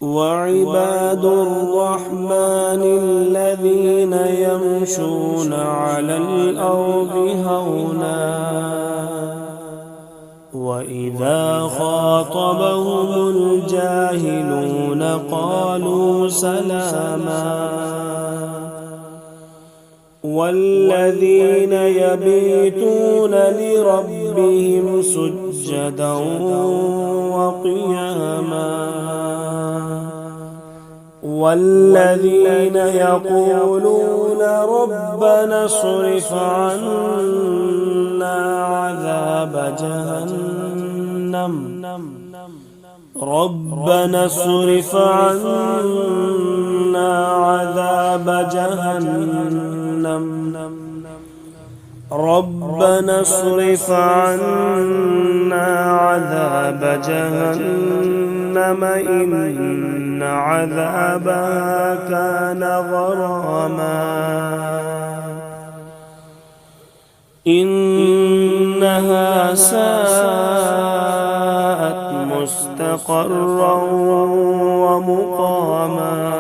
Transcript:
وعباد الرحمن الذين يمشون على الأرض هونا وإذا خاطبهم الجاهلون قالوا سلاما والذين يبيتون لربهم سجدا وقياما والذين يقولون ربنا اصرف عنا عذاب جهنم ربنا اصرف عنا عذاب جهنم ربنا اصرف عنا عذاب جهنم إن عذابها كان غراما إنها ساءت مستقرا ومقاما